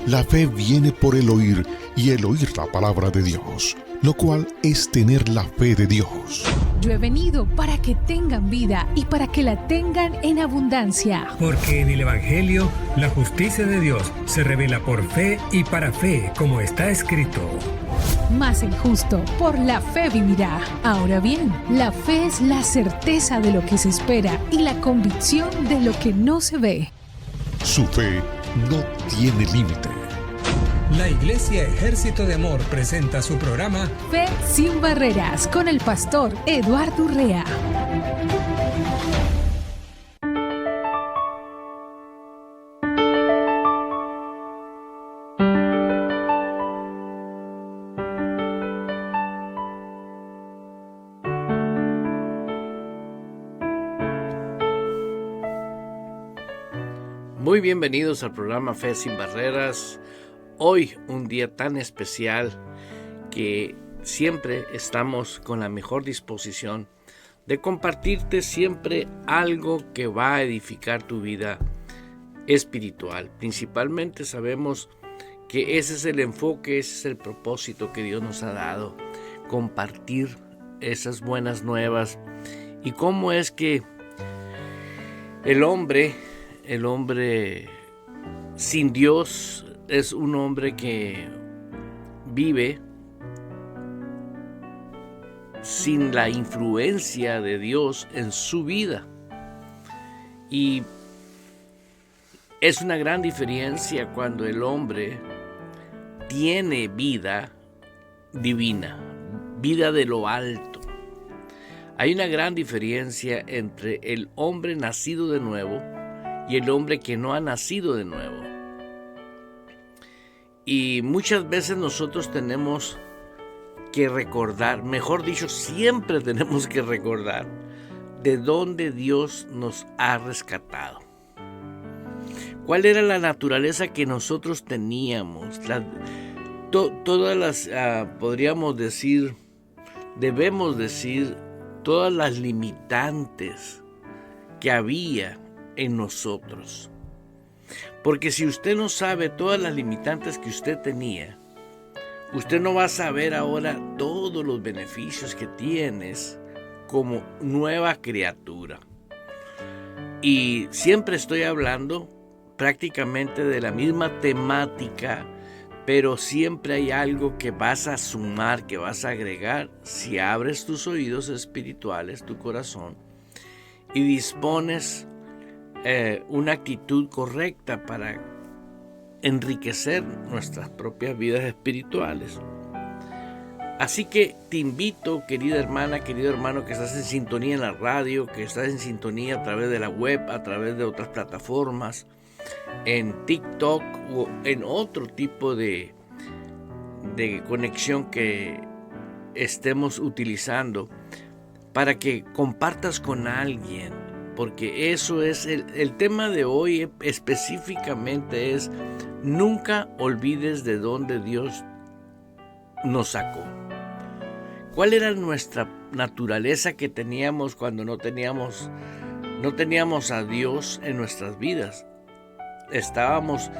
La fe viene por el oír y el oír la palabra de Dios, lo cual es tener la fe de Dios. Yo he venido para que tengan vida y para que la tengan en abundancia. Porque en el Evangelio la justicia de Dios se revela por fe y para fe, como está escrito. Mas el justo por la fe vivirá. Ahora bien, la fe es la certeza de lo que se espera y la convicción de lo que no se ve. Su fe no tiene límite. La Iglesia Ejército de Amor presenta su programa Fe sin Barreras con el pastor Eduardo Urrea. Muy bienvenidos al programa Fe sin Barreras. Hoy un día tan especial que siempre estamos con la mejor disposición de compartirte siempre algo que va a edificar tu vida espiritual. Principalmente sabemos que ese es el enfoque, ese es el propósito que Dios nos ha dado, compartir esas buenas nuevas y cómo es que el hombre sin Dios es un hombre que vive sin la influencia de Dios en su vida. Y es una gran diferencia cuando el hombre tiene vida divina, vida de lo alto. Hay una gran diferencia entre el hombre nacido de nuevo y el hombre que no ha nacido de nuevo. Y muchas veces nosotros tenemos que recordar, mejor dicho, siempre tenemos que recordar de dónde Dios nos ha rescatado. ¿Cuál era la naturaleza que nosotros teníamos? Todas las, podríamos decir, debemos decir, todas las limitantes que había en nosotros. Porque si usted no sabe todas las limitantes que usted tenía, usted no va a saber ahora todos los beneficios que tienes como nueva criatura. Y siempre estoy hablando prácticamente de la misma temática, pero siempre hay algo que vas a sumar, que vas a agregar si abres tus oídos espirituales, tu corazón, y dispones una actitud correcta para enriquecer nuestras propias vidas espirituales. Así que te invito, querida hermana, querido hermano, que estás en sintonía en la radio, que estás en sintonía a través de la web, a través de otras plataformas, en TikTok o en otro tipo de conexión que estemos utilizando, para que compartas con alguien. Porque eso es el tema de hoy específicamente es: nunca olvides de dónde Dios nos sacó. ¿Cuál era nuestra naturaleza que teníamos cuando no teníamos a Dios en nuestras vidas? Estábamos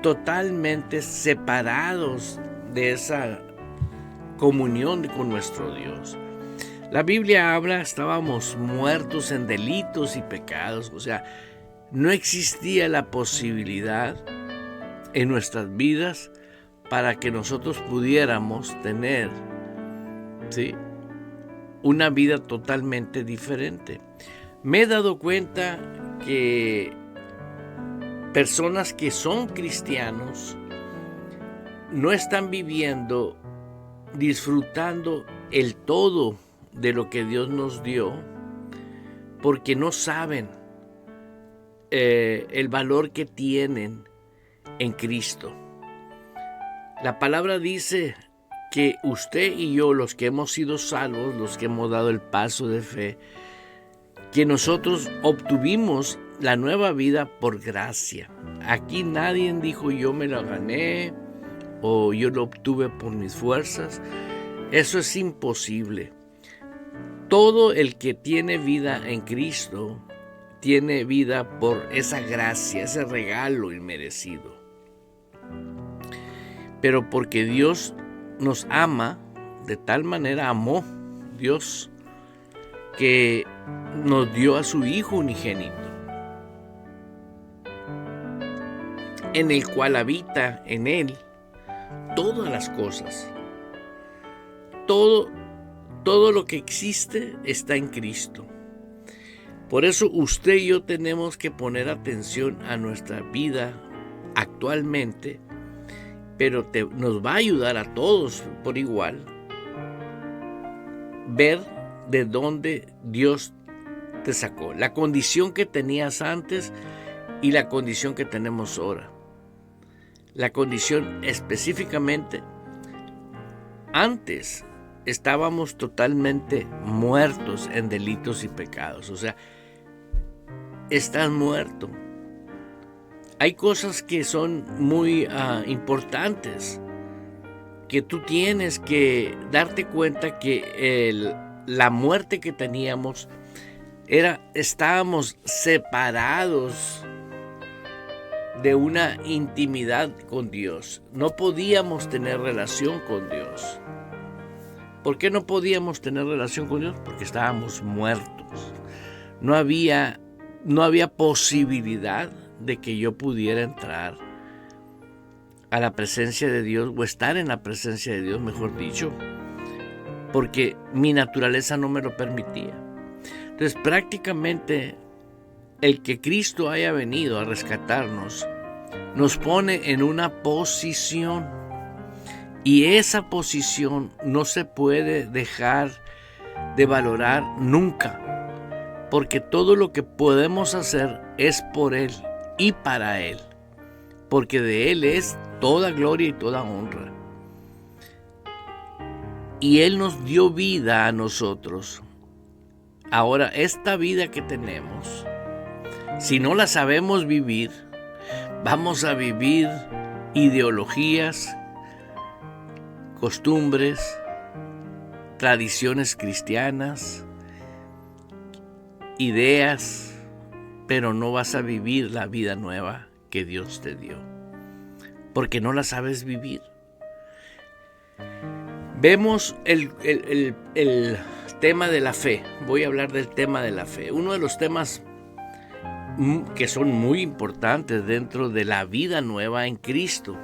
totalmente separados de esa comunión con nuestro Dios. La Biblia habla, estábamos muertos en delitos y pecados, o sea, no existía la posibilidad en nuestras vidas para que nosotros pudiéramos tener, ¿sí?, una vida totalmente diferente. Me he dado cuenta que personas que son cristianos no están viviendo, disfrutando el todo de lo que Dios nos dio, porque no saben el valor que tienen en Cristo. La palabra dice que usted y yo, los que hemos sido salvos, los que hemos dado el paso de fe, que nosotros obtuvimos la nueva vida por gracia. Aquí nadie dijo yo me la gané o yo lo obtuve por mis fuerzas. Eso es imposible. Todo el que tiene vida en Cristo tiene vida por esa gracia, ese regalo inmerecido. pero porque Dios nos ama, de tal manera amó Dios que nos dio a su Hijo unigénito, en el cual habita en Él todas las cosas. Todo lo que existe está en Cristo. Por eso usted y yo tenemos que poner atención a nuestra vida actualmente, pero nos va a ayudar a todos por igual ver de dónde Dios te sacó, la condición que tenías antes y la condición que tenemos ahora. La condición específicamente, antes estábamos totalmente muertos en delitos y pecados, o sea, estás muerto. Hay cosas que son muy importantes, que tú tienes que darte cuenta que la muerte que teníamos estábamos separados de una intimidad con Dios. No podíamos tener relación con Dios. ¿Por qué no podíamos tener relación con Dios? Porque estábamos muertos. No había posibilidad de que yo pudiera entrar a la presencia de Dios, o estar en la presencia de Dios, mejor dicho, porque mi naturaleza no me lo permitía. Entonces, prácticamente, el que Cristo haya venido a rescatarnos nos pone en una posición, y esa posición no se puede dejar de valorar nunca, porque todo lo que podemos hacer es por Él y para Él, porque de Él es toda gloria y toda honra. Y Él nos dio vida a nosotros. Ahora, esta vida que tenemos, si no la sabemos vivir, vamos a vivir ideologías, costumbres, tradiciones cristianas, ideas, pero no vas a vivir la vida nueva que Dios te dio, porque no la sabes vivir. Vemos el tema de la fe. Voy a hablar del tema de la fe. Uno de los temas que son muy importantes dentro de la vida nueva en Cristo.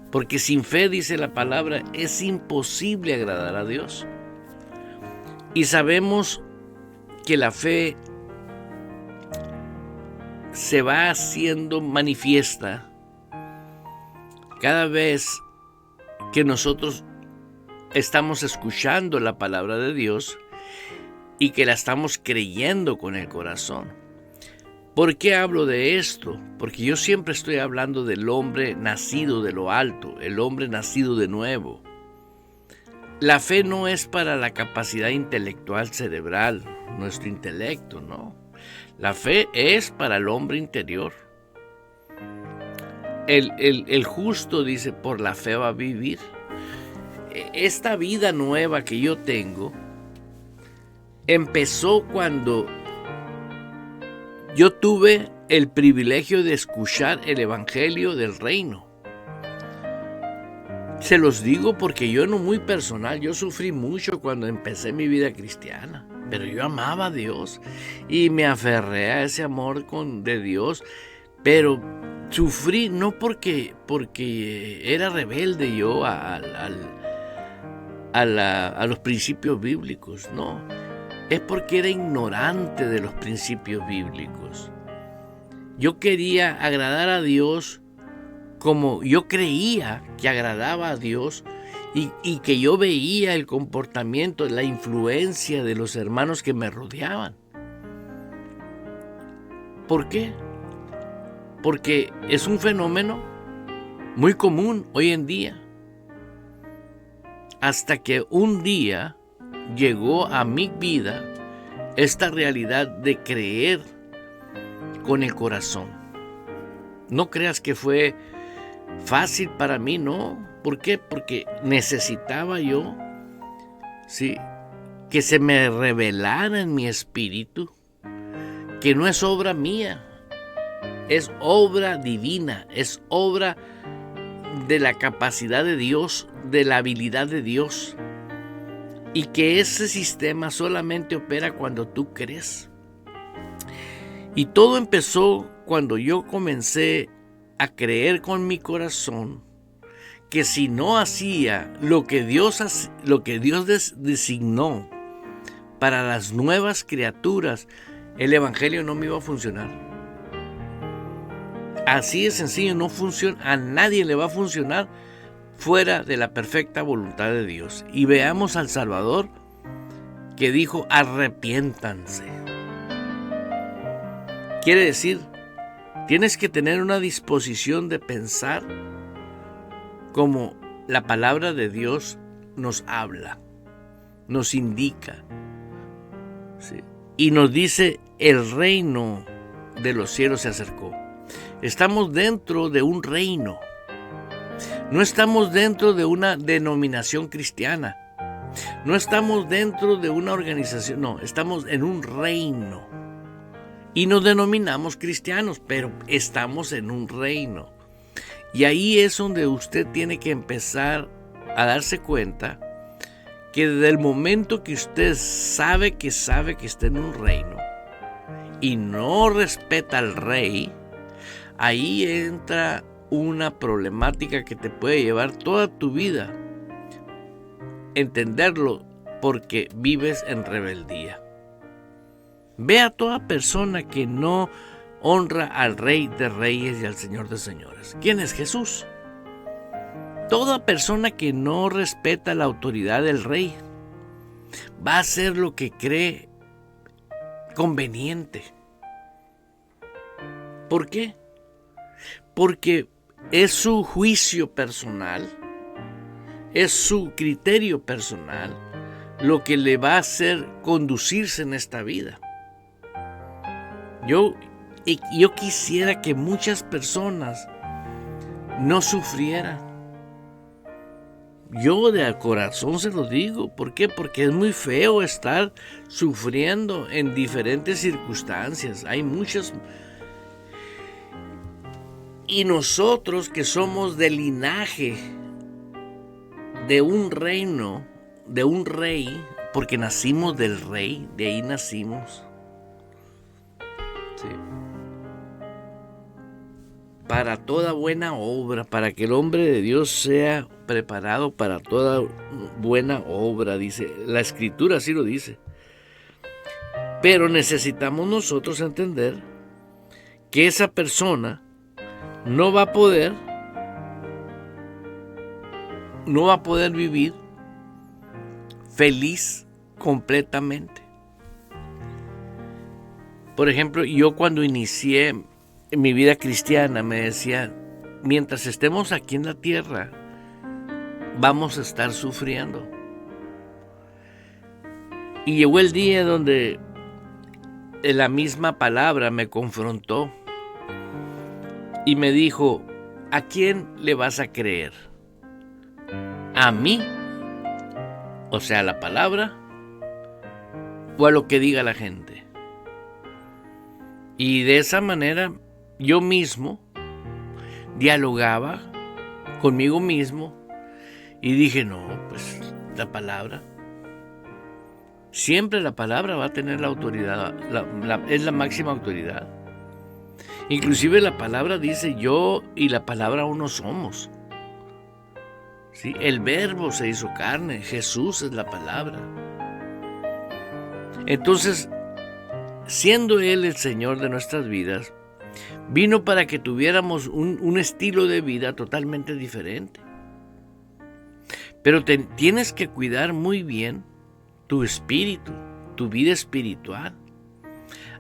Porque sin fe, dice la palabra, es imposible agradar a Dios. Y sabemos que la fe se va haciendo manifiesta cada vez que nosotros estamos escuchando la palabra de Dios y que la estamos creyendo con el corazón. ¿Por qué hablo de esto? Porque yo siempre estoy hablando del hombre nacido de lo alto, el hombre nacido de nuevo. La fe no es para la capacidad intelectual cerebral, nuestro intelecto, no. La fe es para el hombre interior. El justo, dice, por la fe va a vivir. Esta vida nueva que yo tengo empezó cuando yo tuve el privilegio de escuchar el evangelio del reino. Se los digo porque yo, no muy personal, yo sufrí mucho cuando empecé mi vida cristiana, pero yo amaba a Dios y me aferré a ese amor de Dios, pero sufrí no porque era rebelde yo a los principios bíblicos, no. Es porque era ignorante de los principios bíblicos. Yo quería agradar a Dios como yo creía que agradaba a Dios y que yo veía el comportamiento, la influencia de los hermanos que me rodeaban. ¿Por qué? Porque es un fenómeno muy común hoy en día. Hasta que un día llegó a mi vida esta realidad de creer con el corazón. No creas que fue fácil para mí, no. ¿Por qué? Porque necesitaba yo, sí, que se me revelara en mi espíritu que no es obra mía, es obra divina, es obra de la capacidad de Dios, de la habilidad de Dios, y que ese sistema solamente opera cuando tú crees. Y todo empezó cuando yo comencé a creer con mi corazón que si no hacía lo que Dios designó para las nuevas criaturas, el evangelio no me iba a funcionar. Así de sencillo, no funciona, a nadie le va a funcionar fuera de la perfecta voluntad de Dios. Y veamos al Salvador que dijo: arrepiéntanse. Quiere decir, tienes que tener una disposición de pensar como la palabra de Dios nos habla, nos indica, ¿sí? Y nos dice: el reino de los cielos se acercó. Estamos dentro de un reino. No estamos dentro de una denominación cristiana. No estamos dentro de una organización. No, estamos en un reino. Y nos denominamos cristianos, pero estamos en un reino. Y ahí es donde usted tiene que empezar a darse cuenta que desde el momento que usted sabe que está en un reino y no respeta al rey, ahí entra una problemática que te puede llevar toda tu vida. Entenderlo, porque vives en rebeldía. Ve a toda persona que no honra al Rey de Reyes y al Señor de Señores. ¿Quién es Jesús? Toda persona que no respeta la autoridad del Rey va a hacer lo que cree conveniente. ¿Por qué? Porque es su juicio personal, es su criterio personal lo que le va a hacer conducirse en esta vida. Yo quisiera que muchas personas no sufrieran. Yo de corazón se lo digo. ¿Por qué? Porque es muy feo estar sufriendo en diferentes circunstancias. Hay muchas. Y nosotros que somos del linaje de un reino, de un rey, porque nacimos del rey, de ahí nacimos. Sí. Para toda buena obra, para que el hombre de Dios sea preparado para toda buena obra, dice. La Escritura así lo dice. Pero necesitamos nosotros entender que esa persona no va a poder vivir feliz completamente. Por ejemplo, yo cuando inicié mi vida cristiana me decían: mientras estemos aquí en la tierra, vamos a estar sufriendo. Y llegó el día donde la misma palabra me confrontó y me dijo: ¿a quién le vas a creer? ¿A mí? O sea, a la palabra, o a lo que diga la gente. Y de esa manera yo mismo dialogaba conmigo mismo y dije: no, pues la palabra. Siempre la palabra va a tener la autoridad, es la máxima autoridad. Inclusive la palabra dice: yo y la palabra uno somos. ¿Sí? El verbo se hizo carne, Jesús es la palabra. Entonces, siendo Él el Señor de nuestras vidas, vino para que tuviéramos un estilo de vida totalmente diferente. Pero tienes que cuidar muy bien tu espíritu, tu vida espiritual.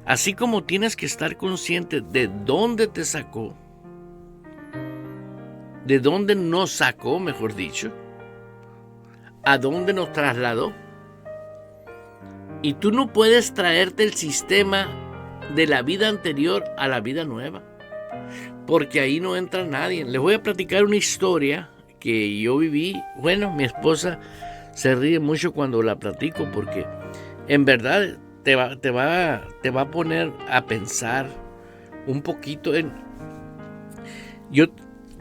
Así como tienes que estar consciente de dónde te sacó, de dónde nos sacó, mejor dicho, a dónde nos trasladó. Y tú no puedes traerte el sistema de la vida anterior a la vida nueva, porque ahí no entra nadie. Les voy a platicar una historia que yo viví. Bueno, mi esposa se ríe mucho cuando la platico, porque en verdad te va a poner a pensar un poquito en... Yo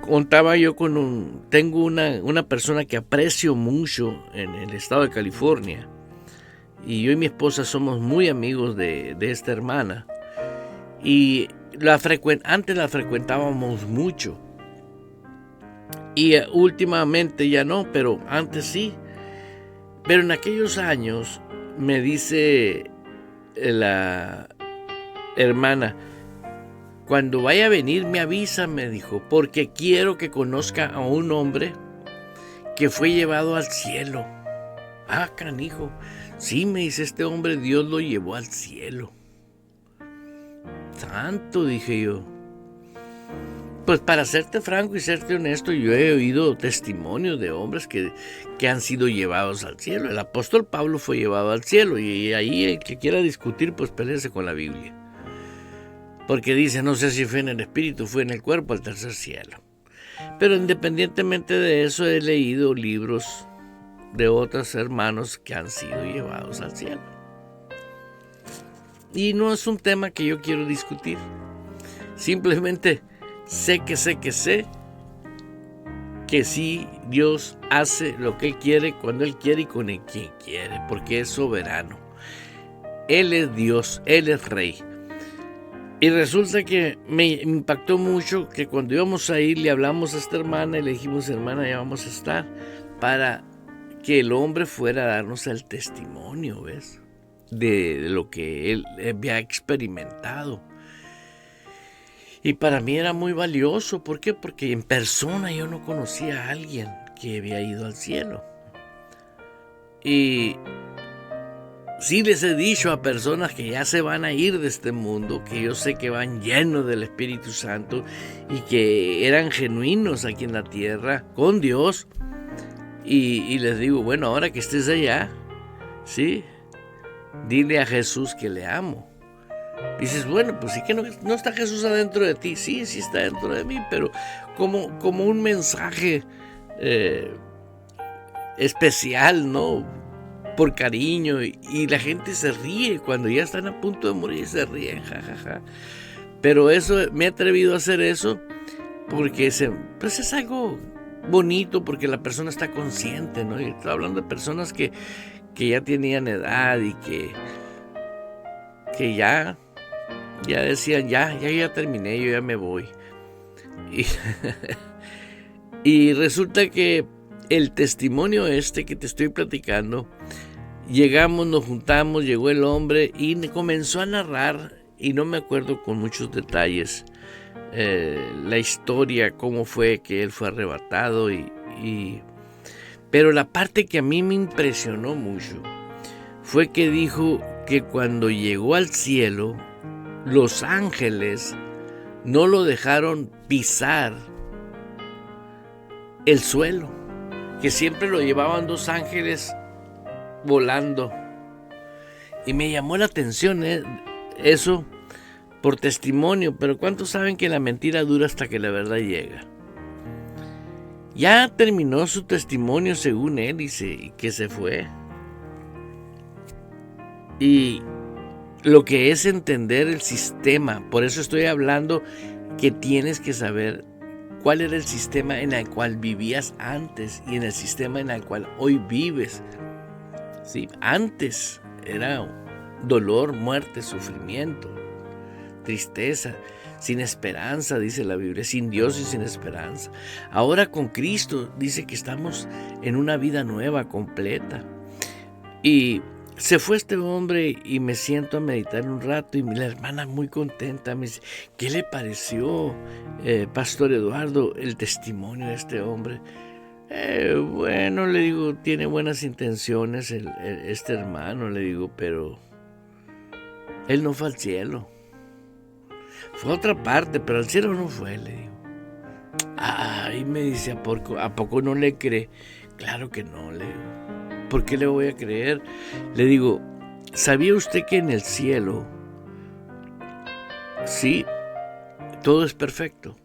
contaba yo tengo una persona que aprecio mucho en el estado de California, y yo y mi esposa somos muy amigos de esta hermana, y antes la frecuentábamos mucho, y últimamente ya no, pero antes sí. Pero en aquellos años me dice la hermana: cuando vaya a venir me avisa, me dijo, porque quiero que conozca a un hombre que fue llevado al cielo. Ah, canijo. Sí, me dice, este hombre Dios lo llevó al cielo. Santo, dije yo. Pues para serte franco y serte honesto, yo he oído testimonios de hombres que han sido llevados al cielo. El apóstol Pablo fue llevado al cielo, y ahí el que quiera discutir, pues peléese con la Biblia. Porque dice, no sé si fue en el espíritu, fue en el cuerpo, al tercer cielo. Pero independientemente de eso, he leído libros de otros hermanos que han sido llevados al cielo. Y no es un tema que yo quiero discutir. Simplemente sé que sí, Dios hace lo que Él quiere, cuando Él quiere y con quien quiere, porque es soberano. Él es Dios, Él es Rey. Y resulta que me impactó mucho que cuando íbamos a ir, le hablamos a esta hermana y le dijimos, hermana, ya vamos a estar, para que el hombre fuera a darnos el testimonio, ¿ves? De lo que él había experimentado. Y para mí era muy valioso. ¿Por qué? Porque en persona yo no conocía a alguien que había ido al cielo. Y sí les he dicho a personas que ya se van a ir de este mundo, que yo sé que van llenos del Espíritu Santo y que eran genuinos aquí en la tierra con Dios. Y les digo, bueno, ahora que estés allá, ¿sí? Dile a Jesús que le amo. Dices, bueno, pues sí que no está Jesús adentro de ti. Sí, sí está dentro de mí, pero como un mensaje especial, ¿no? Por cariño, y la gente se ríe cuando ya están a punto de morir, se ríen, jajaja. Pero eso, me he atrevido a hacer eso porque pues es algo bonito, porque la persona está consciente, ¿no? Y estoy hablando de personas que ya tenían edad y que ya decían, ya terminé, yo ya me voy. Y resulta que el testimonio que te estoy platicando, llegamos, nos juntamos, llegó el hombre y comenzó a narrar, y no me acuerdo con muchos detalles, la historia, cómo fue que él fue arrebatado, pero la parte que a mí me impresionó mucho fue que dijo que cuando llegó al cielo, los ángeles no lo dejaron pisar el suelo, que siempre lo llevaban dos ángeles volando. Y me llamó la atención eso por testimonio, pero ¿cuántos saben que la mentira dura hasta que la verdad llega? Ya terminó su testimonio según él y que se fue. Y lo que es entender el sistema, por eso estoy hablando que tienes que saber cuál era el sistema en el cual vivías antes y en el sistema en el cual hoy vives. ¿Sí? Antes era dolor, muerte, sufrimiento, tristeza, sin esperanza, dice la Biblia, sin Dios y sin esperanza. Ahora con Cristo dice que estamos en una vida nueva, completa. Y se fue este hombre y me siento a meditar un rato, y la hermana muy contenta me dice, ¿qué le pareció, Pastor Eduardo, el testimonio de este hombre? Bueno, le digo, tiene buenas intenciones este hermano, le digo, pero él no fue al cielo. Fue a otra parte, pero al cielo no fue, le digo. Ay, me dice, ¿a poco no le cree? Claro que no, le digo. ¿Por qué le voy a creer? Le digo, ¿sabía usted que en el cielo, sí, todo es perfecto?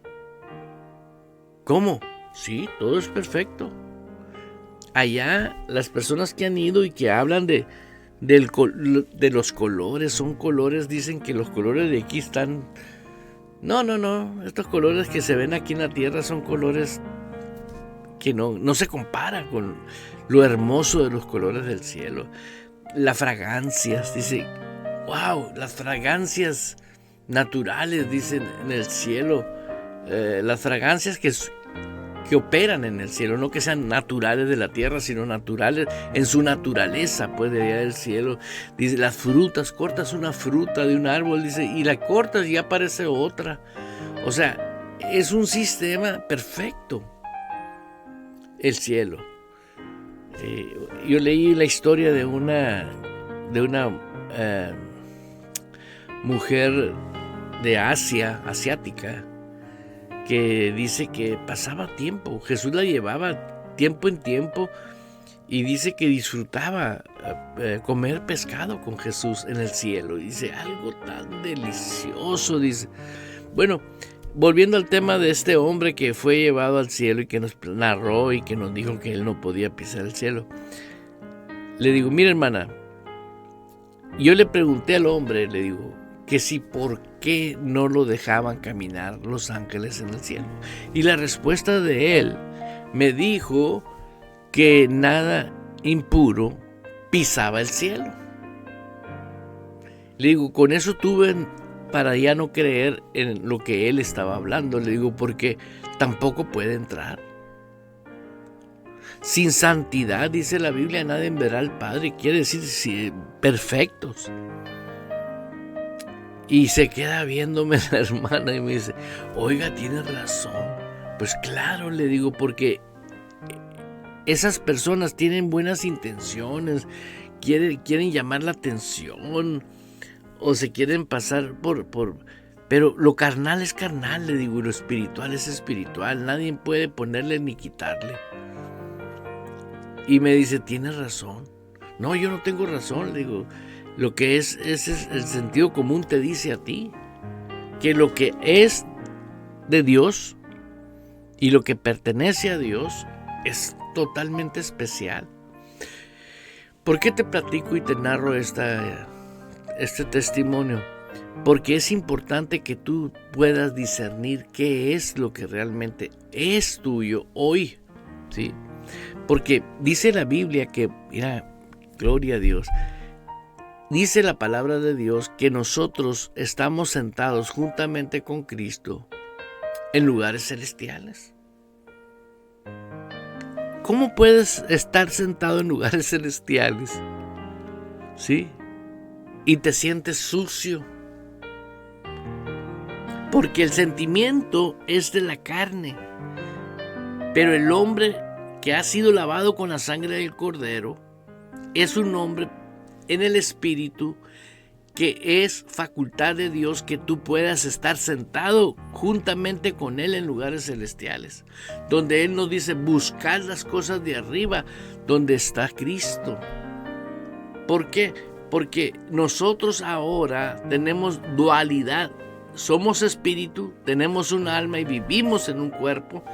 ¿Cómo? Sí, todo es perfecto. Allá las personas que han ido y que hablan de los colores, son colores, dicen que los colores de aquí están No, estos colores que se ven aquí en la tierra son colores que no se comparan con lo hermoso de los colores del cielo. Las fragancias, dice, wow, las fragancias naturales, dicen en el cielo, las fragancias que operan en el cielo, no que sean naturales de la tierra, sino naturales en su naturaleza, pues, de allá del cielo. Dice, las frutas, cortas una fruta de un árbol, dice, y la cortas y ya aparece otra. O sea, es un sistema perfecto, el cielo. Yo leí la historia de una mujer de asiática, que dice que pasaba tiempo, Jesús la llevaba tiempo en tiempo, y dice que disfrutaba comer pescado con Jesús en el cielo. Dice, algo tan delicioso, dice. Bueno, volviendo al tema de este hombre que fue llevado al cielo y que nos narró y que nos dijo que él no podía pisar el cielo, le digo, mira, hermana, yo le pregunté al hombre, le digo, que si por qué no lo dejaban caminar los ángeles en el cielo. Y la respuesta de él me dijo que nada impuro pisaba el cielo. Le digo, con eso tuve para ya no creer en lo que él estaba hablando. Le digo, porque tampoco puede entrar. Sin santidad, dice la Biblia, nadie verá al Padre. Quiere decir, perfectos. Y se queda viéndome la hermana y me dice, oiga, tienes razón. Pues claro, le digo, porque esas personas tienen buenas intenciones, quieren llamar la atención, o se quieren pasar pero lo carnal es carnal, le digo, y lo espiritual es espiritual. Nadie puede ponerle ni quitarle. Y me dice, tienes razón. No, yo no tengo razón, le digo. Lo que es el sentido común te dice a ti que lo que es de Dios y lo que pertenece a Dios es totalmente especial. ¿Por qué te platico y te narro este testimonio? Porque es importante que tú puedas discernir qué es lo que realmente es tuyo hoy, ¿sí? Porque dice la Biblia que, mira, gloria a Dios, dice la palabra de Dios que nosotros estamos sentados juntamente con Cristo en lugares celestiales. ¿Cómo puedes estar sentado en lugares celestiales? ¿Sí? Y te sientes sucio. Porque el sentimiento es de la carne. Pero el hombre que ha sido lavado con la sangre del Cordero es un hombre en el Espíritu, que es facultad de Dios que tú puedas estar sentado juntamente con Él en lugares celestiales, donde Él nos dice, buscad las cosas de arriba, donde está Cristo. ¿Por qué? Porque nosotros ahora tenemos dualidad, somos espíritu, tenemos un alma y vivimos en un cuerpo,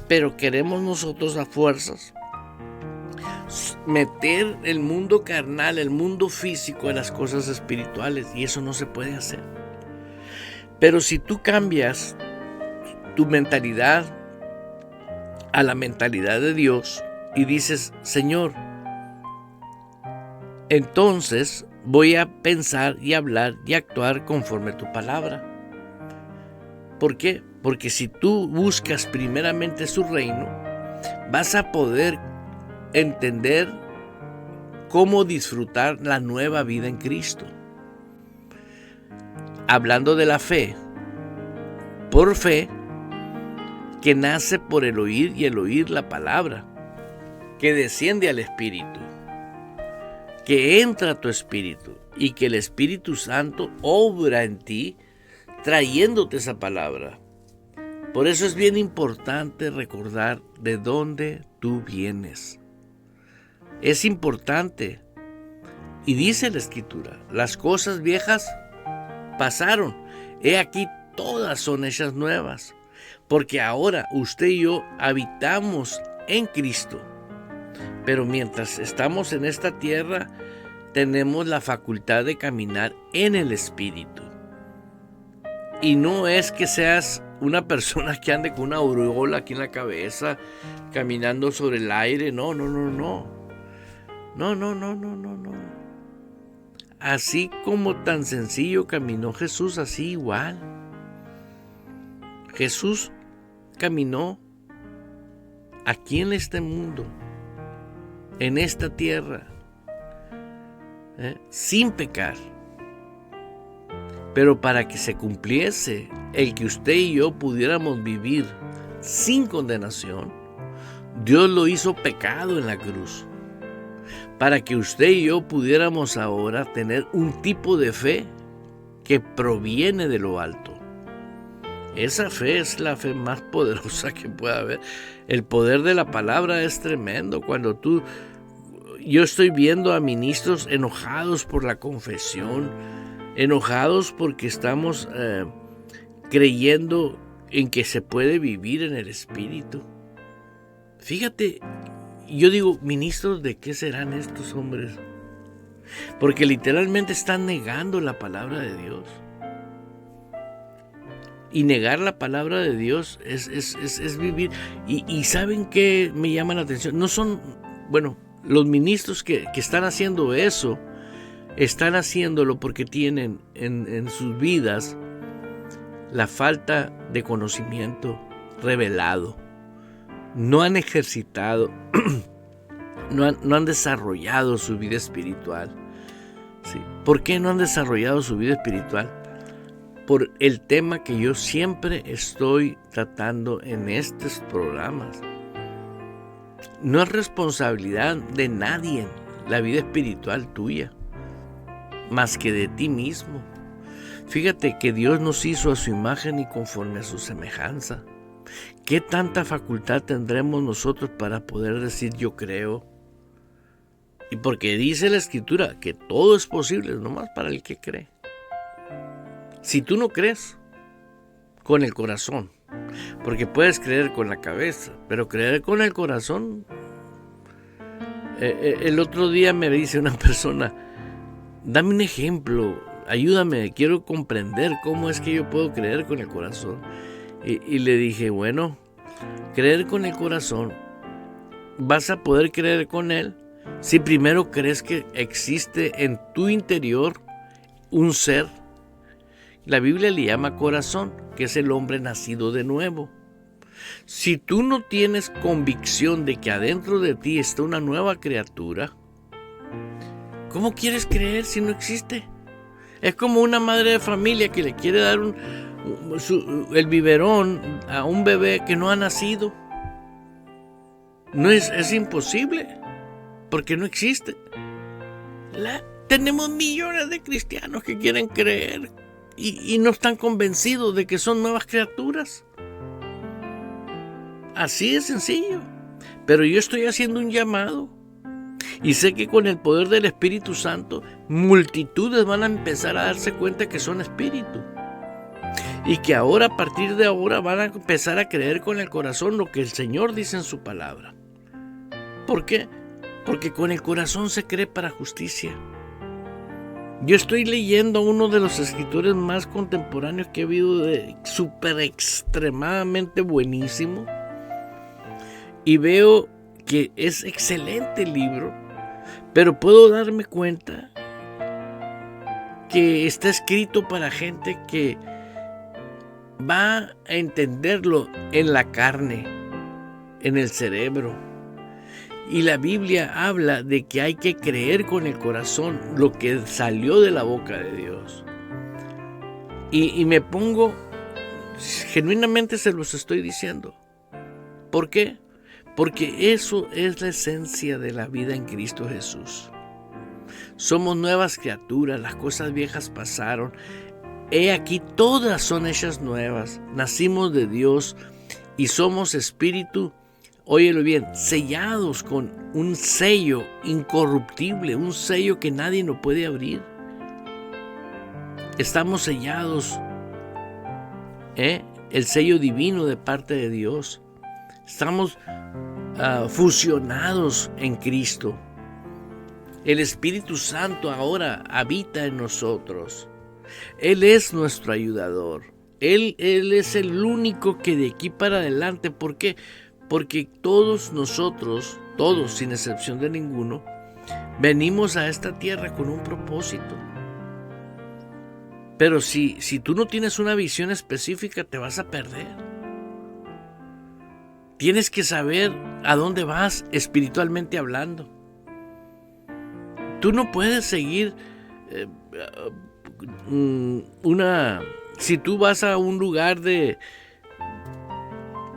pero queremos nosotros a fuerzas meter el mundo carnal, el mundo físico a las cosas espirituales, y eso no se puede hacer. Pero si tú cambias tu mentalidad a la mentalidad de Dios y dices, Señor, entonces voy a pensar y hablar y actuar conforme a tu palabra. ¿Por qué? Porque si tú buscas primeramente su reino, vas a poder entender cómo disfrutar la nueva vida en Cristo. Hablando de la fe, por fe, que nace por el oír y el oír la palabra, que desciende al Espíritu, que entra a tu espíritu y que el Espíritu Santo obra en ti trayéndote esa palabra. Por eso es bien importante recordar de dónde tú vienes. Es importante. Y dice la Escritura, las cosas viejas pasaron. He aquí todas son hechas nuevas. Porque ahora usted y yo habitamos en Cristo. Pero mientras estamos en esta tierra, tenemos la facultad de caminar en el Espíritu. Y no es que seas una persona que ande con una aureola aquí en la cabeza, caminando sobre el aire. No. No. Así como tan sencillo caminó Jesús, así igual. Jesús caminó aquí en este mundo, en esta tierra, sin pecar. Pero para que se cumpliese el que usted y yo pudiéramos vivir sin condenación, Dios lo hizo pecado en la cruz. Para que usted y yo pudiéramos ahora tener un tipo de fe que proviene de lo alto. Esa fe es la fe más poderosa que pueda haber. El poder de la palabra es tremendo. Yo estoy viendo a ministros enojados por la confesión, enojados porque estamos creyendo en que se puede vivir en el Espíritu. Fíjate, yo digo, ministros, ¿de qué serán estos hombres? Porque literalmente están negando la palabra de Dios. Y negar la palabra de Dios es vivir. Y ¿saben qué me llama la atención? No son, los ministros que están haciendo eso, están haciéndolo porque tienen en sus vidas la falta de conocimiento revelado. No han ejercitado, no han desarrollado su vida espiritual. ¿Sí? ¿Por qué no han desarrollado su vida espiritual? Por el tema que yo siempre estoy tratando en estos programas. No es responsabilidad de nadie la vida espiritual tuya, más que de ti mismo. Fíjate que Dios nos hizo a su imagen y conforme a su semejanza. ¿Qué tanta facultad tendremos nosotros para poder decir yo creo? Y porque dice la Escritura que todo es posible, nomás para el que cree. Si tú no crees con el corazón, porque puedes creer con la cabeza, pero creer con el corazón. El otro día me dice una persona, dame un ejemplo, ayúdame, quiero comprender cómo es que yo puedo creer con el corazón. Y le dije, creer con el corazón, vas a poder creer con él si primero crees que existe en tu interior un ser. La Biblia le llama corazón, que es el hombre nacido de nuevo. Si tú no tienes convicción de que adentro de ti está una nueva criatura, ¿cómo quieres creer si no existe? Es como una madre de familia que le quiere dar el biberón a un bebé que no ha nacido. Es imposible, porque no existe. Tenemos millones de cristianos que quieren creer y no están convencidos de que son nuevas criaturas. Así de sencillo. Pero yo estoy haciendo un llamado y sé que con el poder del Espíritu Santo multitudes van a empezar a darse cuenta que son espíritu y que ahora, a partir de ahora, van a empezar a creer con el corazón lo que el Señor dice en su palabra. ¿Por qué? Porque con el corazón se cree para justicia. Yo estoy leyendo a uno de los escritores más contemporáneos que he habido, súper extremadamente buenísimo, y veo que es excelente el libro, pero puedo darme cuenta que está escrito para gente que va a entenderlo en la carne, en el cerebro. Y la Biblia habla de que hay que creer con el corazón lo que salió de la boca de Dios. Y me pongo, genuinamente se los estoy diciendo. ¿Por qué? Porque eso es la esencia de la vida en Cristo Jesús. Somos nuevas criaturas, las cosas viejas pasaron. He aquí, todas son hechas nuevas. Nacimos de Dios y somos espíritu. Óyelo bien, sellados con un sello incorruptible, un sello que nadie nos puede abrir. Estamos sellados, el sello divino de parte de Dios. Estamos fusionados en Cristo. El Espíritu Santo ahora habita en nosotros. Él es nuestro ayudador. Él es el único que de aquí para adelante. ¿Por qué? Porque todos nosotros, todos sin excepción de ninguno, venimos a esta tierra con un propósito. Pero si tú no tienes una visión específica, te vas a perder. Tienes que saber a dónde vas espiritualmente hablando. Tú no puedes seguir si tú vas a un lugar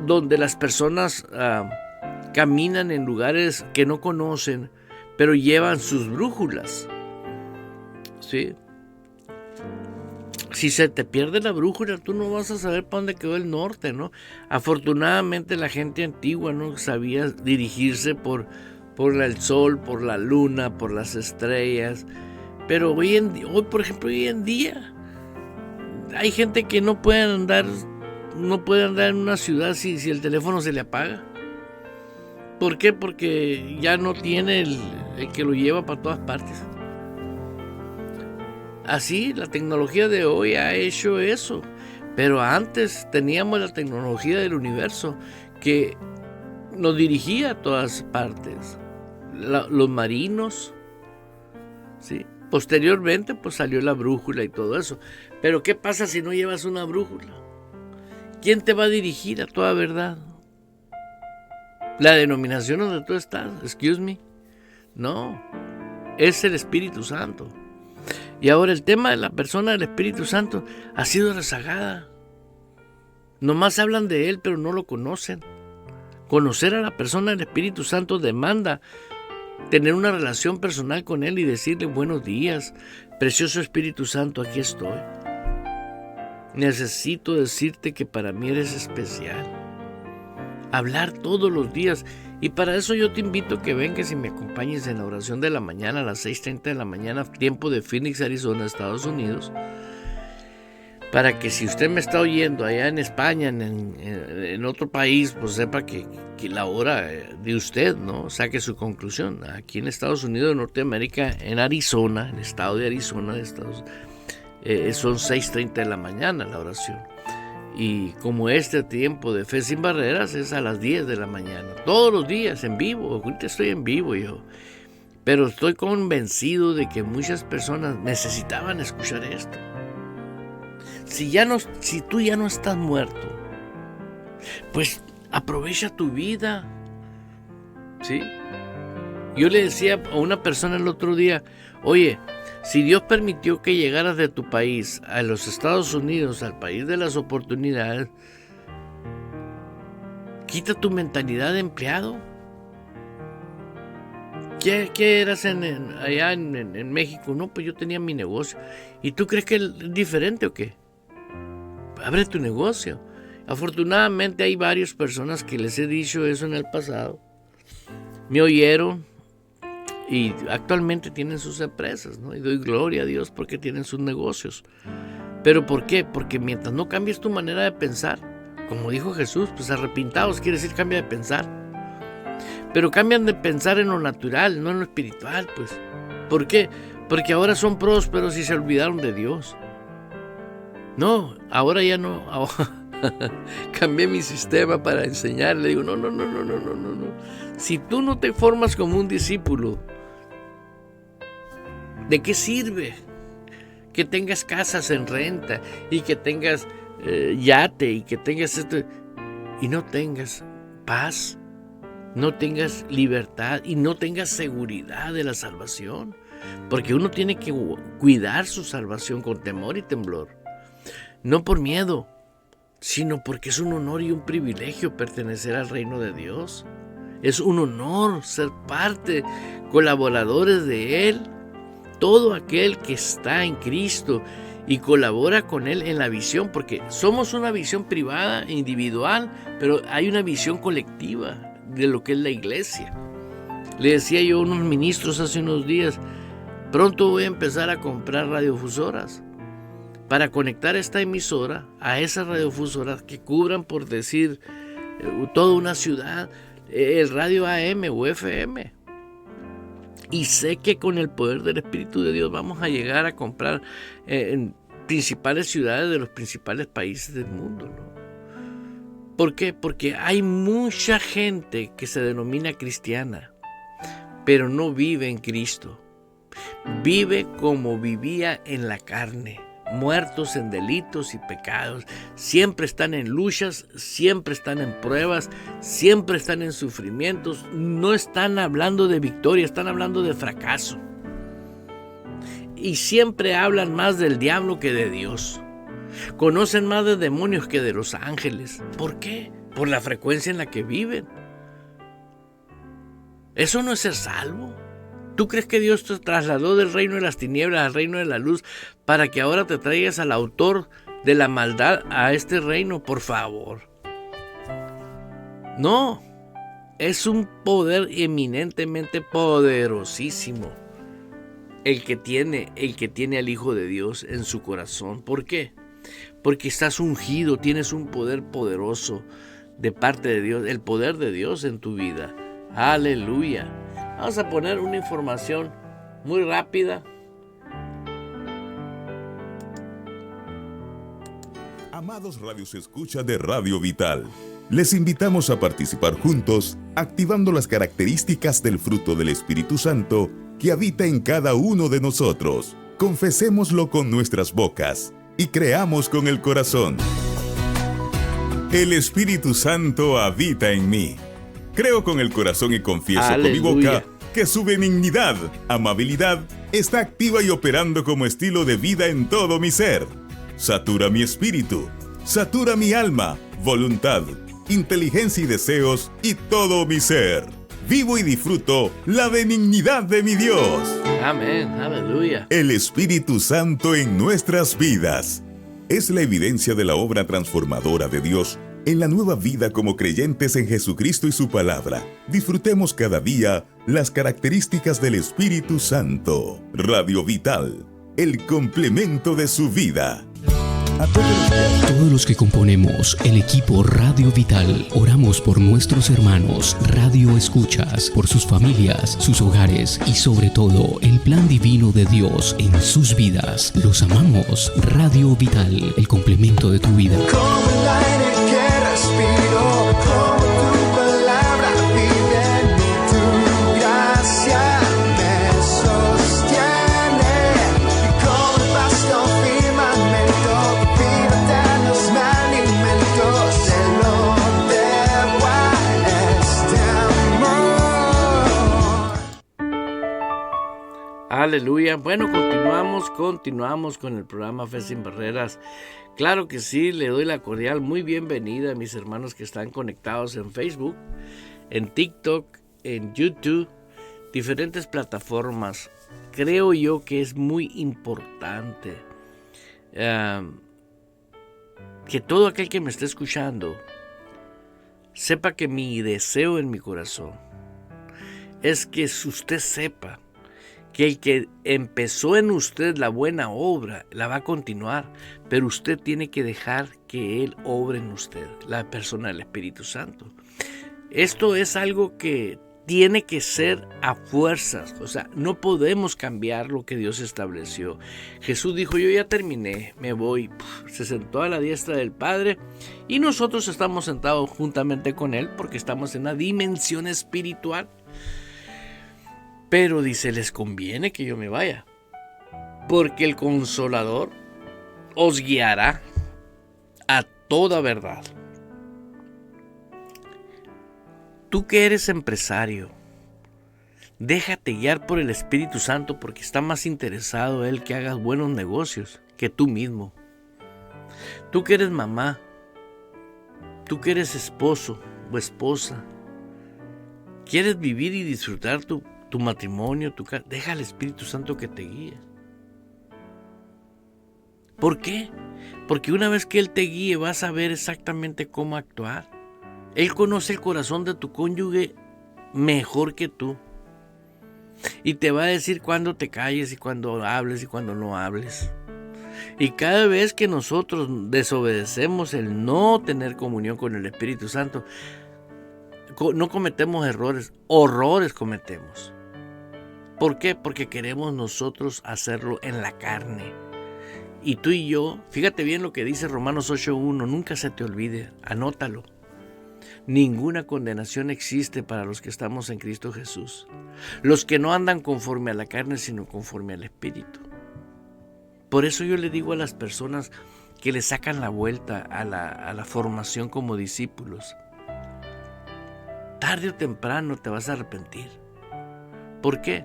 donde las personas caminan en lugares que no conocen, pero llevan sus brújulas, ¿sí? Si se te pierde la brújula, tú no vas a saber para dónde quedó el norte, ¿no? Afortunadamente la gente antigua no sabía dirigirse por el sol, por la luna, por las estrellas. Pero hoy, por ejemplo, hoy en día hay gente que no puede andar en una ciudad si el teléfono se le apaga. ¿Por qué? Porque ya no tiene el que lo lleva para todas partes. Así, la tecnología de hoy ha hecho eso. Pero antes teníamos la tecnología del universo que nos dirigía a todas partes. Los marinos, ¿sí? Posteriormente, pues salió la brújula y todo eso. Pero ¿qué pasa si no llevas una brújula? ¿Quién te va a dirigir a toda verdad? ¿La denominación donde tú estás? Excuse me. No, es el Espíritu Santo. Y ahora el tema de la persona del Espíritu Santo ha sido rezagada. Nomás hablan de él, pero no lo conocen. Conocer a la persona del Espíritu Santo demanda tener una relación personal con él y decirle: buenos días, precioso Espíritu Santo, aquí estoy. Necesito decirte que para mí eres especial. Hablar todos los días. Y para eso yo te invito a que vengas y me acompañes en la oración de la mañana a las 6:30 de la mañana, tiempo de Phoenix, Arizona, Estados Unidos. Para que si usted me está oyendo allá en España, en otro país, pues sepa que la hora de usted, ¿no? Saque su conclusión. Aquí en Estados Unidos de Norteamérica, en Arizona, en el estado de Arizona, son 6:30 de la mañana la oración. Y como este tiempo de Fe Sin Barreras es a las 10 de la mañana. Todos los días en vivo. Ahorita estoy en vivo yo. Pero estoy convencido de que muchas personas necesitaban escuchar esto. Si tú ya no estás muerto, pues aprovecha tu vida, ¿sí? Yo le decía a una persona el otro día: oye, si Dios permitió que llegaras de tu país a los Estados Unidos, al país de las oportunidades, quita tu mentalidad de empleado. ¿Qué eras allá en México? No, pues yo tenía mi negocio. ¿Y tú crees que es diferente o qué? Abre tu negocio. Afortunadamente hay varias personas que les he dicho eso en el pasado. Me oyeron y actualmente tienen sus empresas, ¿no? Y doy gloria a Dios porque tienen sus negocios. ¿Pero por qué? Porque mientras no cambies tu manera de pensar, como dijo Jesús, pues arrepintaos quiere decir cambia de pensar. Pero cambian de pensar en lo natural, no en lo espiritual, pues. ¿Por qué? Porque ahora son prósperos y se olvidaron de Dios. No, ahora ya no. Cambié mi sistema para enseñarle. Digo, no. Si tú no te formas como un discípulo, ¿de qué sirve que tengas casas en renta y que tengas yate y que tengas esto y no tengas paz, no tengas libertad y no tengas seguridad de la salvación? Porque uno tiene que cuidar su salvación con temor y temblor. No por miedo, sino porque es un honor y un privilegio pertenecer al reino de Dios. Es un honor ser parte, colaboradores de Él. Todo aquel que está en Cristo y colabora con Él en la visión, porque somos una visión privada, individual, pero hay una visión colectiva de lo que es la iglesia. Le decía yo a unos ministros hace unos días: pronto voy a empezar a comprar radiofusoras para conectar esta emisora a esas radiofusoras que cubran, por decir, toda una ciudad, el radio AM o FM. Y sé que con el poder del Espíritu de Dios vamos a llegar a comprar principales ciudades de los principales países del mundo, ¿no? ¿Por qué? Porque hay mucha gente que se denomina cristiana, pero no vive en Cristo. Vive como vivía en la carne, muertos en delitos y pecados. Siempre están en luchas, siempre están en pruebas, siempre están en sufrimientos. No están hablando de victoria, están hablando de fracaso. Y siempre hablan más del diablo que de Dios. Conocen más de demonios que de los ángeles. ¿Por qué? Por la frecuencia en la que viven. Eso no es ser salvo. ¿Tú crees que Dios te trasladó del reino de las tinieblas al reino de la luz para que ahora te traigas al autor de la maldad a este reino? Por favor. No. Es un poder eminentemente poderosísimo el que tiene al Hijo de Dios en su corazón. ¿Por qué? Porque estás ungido, tienes un poder poderoso de parte de Dios, el poder de Dios en tu vida. Aleluya. Vamos a poner una información muy rápida. Amados radios escucha de Radio Vital, les invitamos a participar juntos, activando las características del fruto del Espíritu Santo que habita en cada uno de nosotros. Confesémoslo con nuestras bocas y creamos con el corazón. El Espíritu Santo habita en mí. Creo con el corazón y confieso Aleluya. con mi boca que su benignidad, amabilidad, está activa y operando como estilo de vida en todo mi ser. Satura mi espíritu, satura mi alma, voluntad, inteligencia y deseos y todo mi ser. Vivo y disfruto la benignidad de mi Dios. Amén, aleluya. El Espíritu Santo en nuestras vidas es la evidencia de la obra transformadora de Dios en la nueva vida como creyentes en Jesucristo y su palabra. Disfrutemos cada día las características del Espíritu Santo. Radio Vital, el complemento de su vida. Todos los que componemos el equipo Radio Vital oramos por nuestros hermanos Radio Escuchas, por sus familias, sus hogares y sobre todo el plan divino de Dios en sus vidas. Los amamos. Radio Vital, el complemento de tu vida. Como el aire que respiro, como tu palabra vive en mí, tu gracia me sostiene. Y como el pasto firmamento, vivo eternos alimentos, se lo debo a este amor. Aleluya. Bueno, continuamos con el programa Fe Sin Barreras. Claro que sí, le doy la cordial muy bienvenida a mis hermanos que están conectados en Facebook, en TikTok, en YouTube, diferentes plataformas. Creo yo que es muy importante que todo aquel que me esté escuchando sepa que mi deseo en mi corazón es que usted sepa que el que empezó en usted la buena obra la va a continuar, pero usted tiene que dejar que Él obre en usted, la persona del Espíritu Santo. Esto es algo que tiene que ser a fuerzas, o sea, no podemos cambiar lo que Dios estableció. Jesús dijo: yo ya terminé, me voy. Se sentó a la diestra del Padre y nosotros estamos sentados juntamente con Él porque estamos en una dimensión espiritual. Pero dice: les conviene que yo me vaya, porque el Consolador os guiará a toda verdad. Tú que eres empresario, déjate guiar por el Espíritu Santo, porque está más interesado Él que hagas buenos negocios que tú mismo. Tú que eres mamá, tú que eres esposo o esposa, quieres vivir y disfrutar tu matrimonio, deja al Espíritu Santo que te guíe. ¿Por qué? Porque una vez que Él te guíe vas a ver exactamente cómo actuar. Él conoce el corazón de tu cónyuge mejor que tú. Y te va a decir cuándo te calles y cuándo hables y cuándo no hables. Y cada vez que nosotros desobedecemos el no tener comunión con el Espíritu Santo, no cometemos errores, horrores cometemos. ¿Por qué? Porque queremos nosotros hacerlo en la carne. Y tú y yo, fíjate bien lo que dice Romanos 8:1, nunca se te olvide, anótalo. Ninguna condenación existe para los que estamos en Cristo Jesús. Los que no andan conforme a la carne, sino conforme al Espíritu. Por eso yo le digo a las personas que le sacan la vuelta a la formación como discípulos, tarde o temprano te vas a arrepentir. ¿Por qué?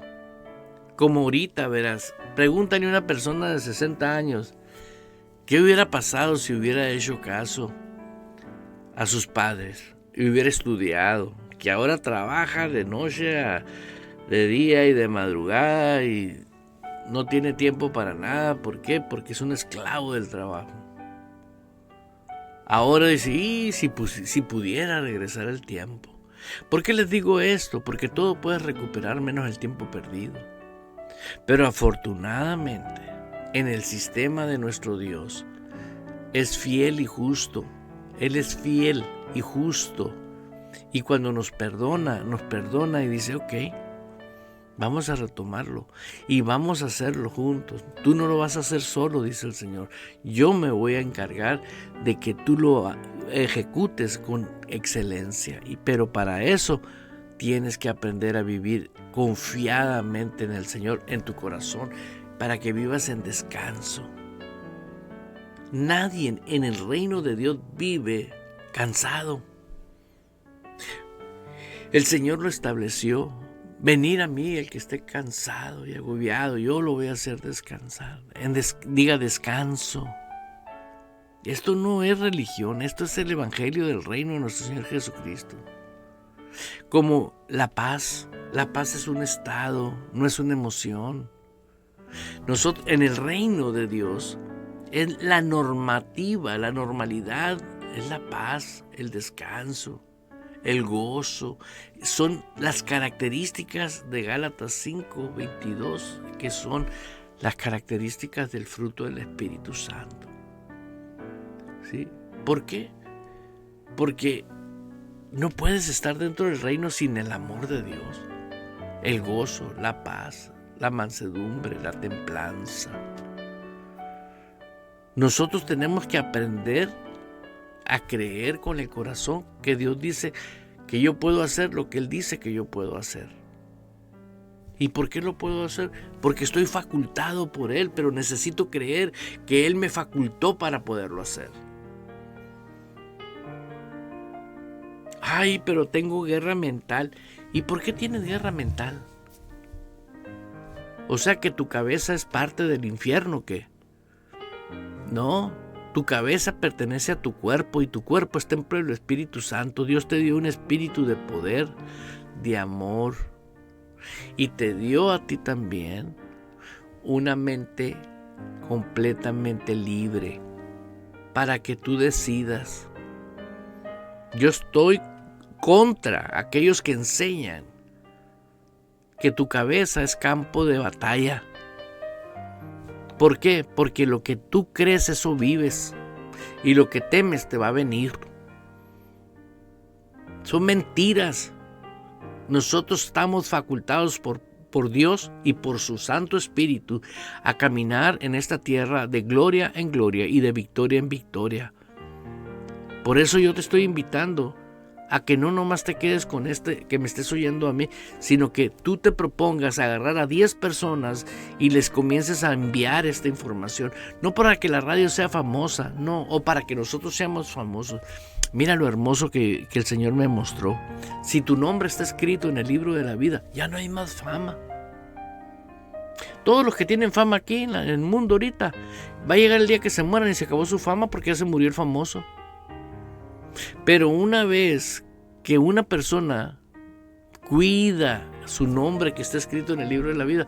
Como ahorita, verás, pregúntale a una persona de 60 años, ¿qué hubiera pasado si hubiera hecho caso a sus padres y hubiera estudiado? Que ahora trabaja de noche, de día y de madrugada y no tiene tiempo para nada. ¿Por qué? Porque es un esclavo del trabajo. Ahora dice, si pudiera regresar el tiempo. ¿Por qué les digo esto? Porque todo puedes recuperar menos el tiempo perdido. Pero afortunadamente, en el sistema de nuestro Dios, es fiel y justo. Él es fiel y justo. Y cuando nos perdona y dice, ok, vamos a retomarlo y vamos a hacerlo juntos. Tú no lo vas a hacer solo, dice el Señor. Yo me voy a encargar de que tú lo ejecutes con excelencia. Pero para eso tienes que aprender a vivir confiadamente en el Señor, en tu corazón, para que vivas en descanso. Nadie en el reino de Dios vive cansado. El Señor lo estableció. Venid a mí el que esté cansado y agobiado, yo lo voy a hacer descansar. Diga descanso. Esto no es religión, esto es el evangelio del reino de nuestro Señor Jesucristo. Como la paz es un estado, no es una emoción. Nosotros en el reino de Dios, es la normativa, la normalidad es la paz, el descanso, el gozo. Son las características de Gálatas 5:22, que son las características del fruto del Espíritu Santo. ¿Sí? ¿Por qué? Porque no puedes estar dentro del reino sin el amor de Dios, el gozo, la paz, la mansedumbre, la templanza. Nosotros tenemos que aprender a creer con el corazón que Dios dice que yo puedo hacer lo que Él dice que yo puedo hacer. ¿Y por qué lo puedo hacer? Porque estoy facultado por Él, pero necesito creer que Él me facultó para poderlo hacer. Ay, pero tengo guerra mental. ¿Y por qué tienes guerra mental? O sea que tu cabeza es parte del infierno, ¿qué? No, tu cabeza pertenece a tu cuerpo y tu cuerpo es templo del Espíritu Santo. Dios te dio un espíritu de poder, de amor, y te dio a ti también una mente completamente libre para que tú decidas. Yo estoy contra aquellos que enseñan que tu cabeza es campo de batalla. ¿Por qué? Porque lo que tú crees, eso vives. Y lo que temes te va a venir. Son mentiras. Nosotros estamos facultados por Dios y por su Santo Espíritu a caminar en esta tierra de gloria en gloria y de victoria en victoria. Por eso yo te estoy invitando a que no nomás te quedes con que me estés oyendo a mí, sino que tú te propongas agarrar a 10 personas y les comiences a enviar esta información. No para que la radio sea famosa, no, o para que nosotros seamos famosos. Mira lo hermoso que el Señor me mostró. Si tu nombre está escrito en el libro de la vida, ya no hay más fama. Todos los que tienen fama aquí en el mundo ahorita, va a llegar el día que se mueran y se acabó su fama porque ya se murió el famoso. Pero una vez que una persona cuida su nombre que está escrito en el libro de la vida,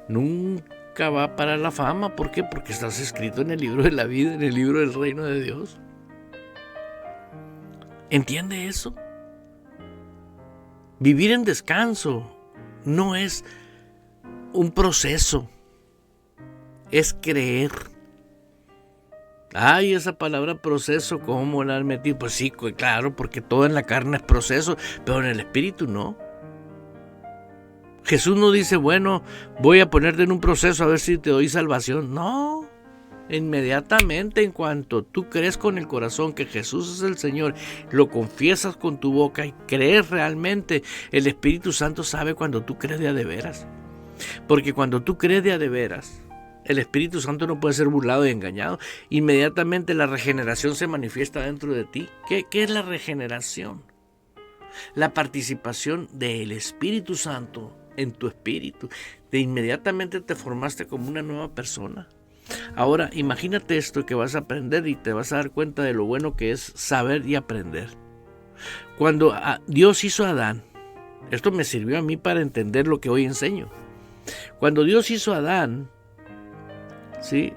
nunca va a parar la fama. ¿Por qué? Porque estás escrito en el libro de la vida, en el libro del reino de Dios. ¿Entiende eso? Vivir en descanso no es un proceso, es creer. Ay, esa palabra proceso, ¿cómo la han metido? Pues sí, claro, porque todo en la carne es proceso, pero en el espíritu no. Jesús no dice, bueno, voy a ponerte en un proceso a ver si te doy salvación. No, Inmediatamente, en cuanto tú crees con el corazón que Jesús es el Señor, lo confiesas con tu boca y crees realmente, el Espíritu Santo sabe cuando tú crees de a de veras. Porque cuando tú crees de a de veras, el Espíritu Santo no puede ser burlado y engañado. Inmediatamente la regeneración se manifiesta dentro de ti. ¿Qué es la regeneración? La participación del Espíritu Santo en tu espíritu. De inmediatamente te formaste como una nueva persona. Ahora, imagínate esto que vas a aprender y te vas a dar cuenta de lo bueno que es saber y aprender. Cuando Dios hizo a Adán, esto me sirvió a mí para entender lo que hoy enseño. Cuando Dios hizo a Adán, ¿sí?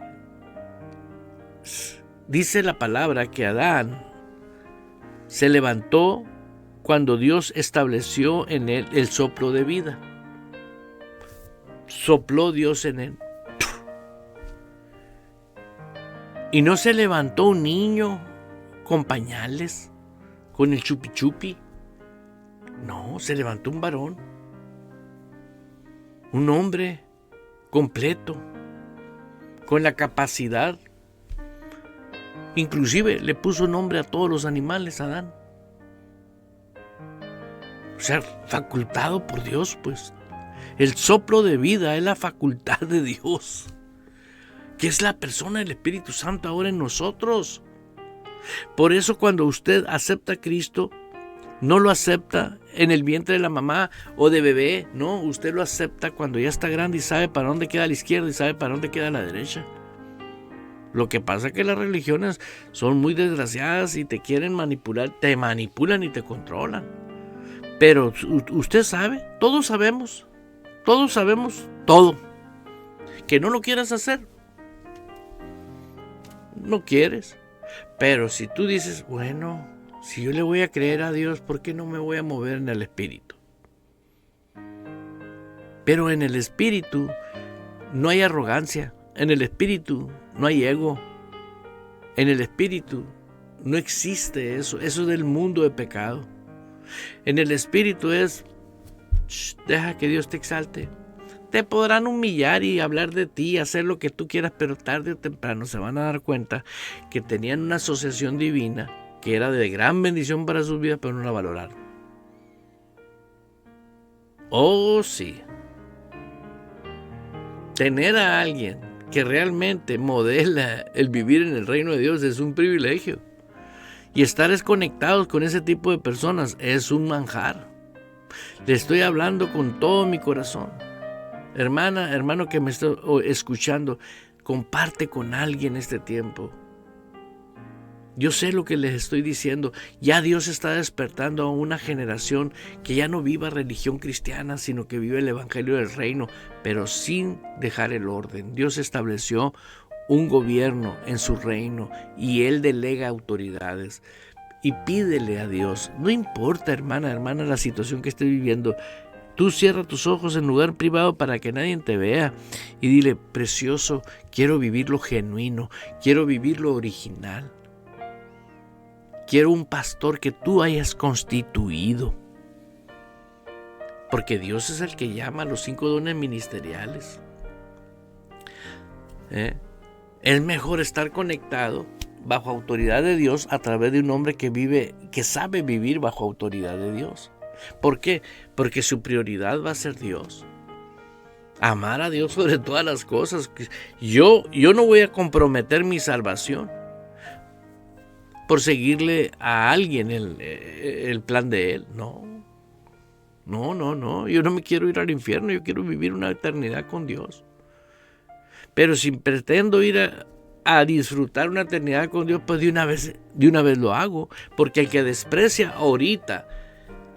Dice la palabra que Adán se levantó cuando Dios estableció en él el soplo de vida. Sopló Dios en él. Y no se levantó un niño con pañales, con el chupi chupi. No, se levantó un varón, un hombre completo, con la capacidad. Inclusive le puso nombre a todos los animales, Adán. O sea, facultado por Dios, pues. El soplo de vida es la facultad de Dios, que es la persona del Espíritu Santo ahora en nosotros. Por eso cuando usted acepta a Cristo, no lo acepta en el vientre de la mamá o de bebé, no, usted lo acepta cuando ya está grande y sabe para dónde queda la izquierda y sabe para dónde queda la derecha. Lo que pasa es que las religiones son muy desgraciadas y te quieren manipular, te manipulan y te controlan. Pero usted sabe, todos sabemos todo. Que no lo quieras hacer, no quieres. Pero si tú dices, bueno, si yo le voy a creer a Dios, ¿por qué no me voy a mover en el Espíritu? Pero en el Espíritu no hay arrogancia, en el Espíritu no hay ego, en el Espíritu no existe eso es del mundo de pecado. En el Espíritu es, deja que Dios te exalte. Te podrán humillar y hablar de ti, hacer lo que tú quieras, pero tarde o temprano se van a dar cuenta que tenían una asociación divina que era de gran bendición para sus vidas, pero no la valoraron. Oh, sí. Tener a alguien que realmente modela el vivir en el reino de Dios es un privilegio. Y estar desconectados con ese tipo de personas es un manjar. Le estoy hablando con todo mi corazón. Hermana, hermano que me está escuchando, comparte con alguien este tiempo. Yo sé lo que les estoy diciendo. Ya Dios está despertando a una generación que ya no viva religión cristiana, sino que vive el evangelio del reino, pero sin dejar el orden. Dios estableció un gobierno en su reino y Él delega autoridades. Y pídele a Dios, no importa, hermana, la situación que estés viviendo, tú cierra tus ojos en lugar privado para que nadie te vea y dile, precioso, quiero vivir lo genuino, quiero vivir lo original. Quiero un pastor que tú hayas constituido. Porque Dios es el que llama a los 5 dones ministeriales. Es mejor estar conectado bajo autoridad de Dios a través de un hombre que sabe vivir bajo autoridad de Dios. ¿Por qué? Porque su prioridad va a ser Dios. Amar a Dios sobre todas las cosas. Yo no voy a comprometer mi salvación por seguirle a alguien el plan de Él. No. Yo no me quiero ir al infierno, yo quiero vivir una eternidad con Dios. Pero si pretendo ir a disfrutar una eternidad con Dios, pues de una vez lo hago. Porque el que desprecia ahorita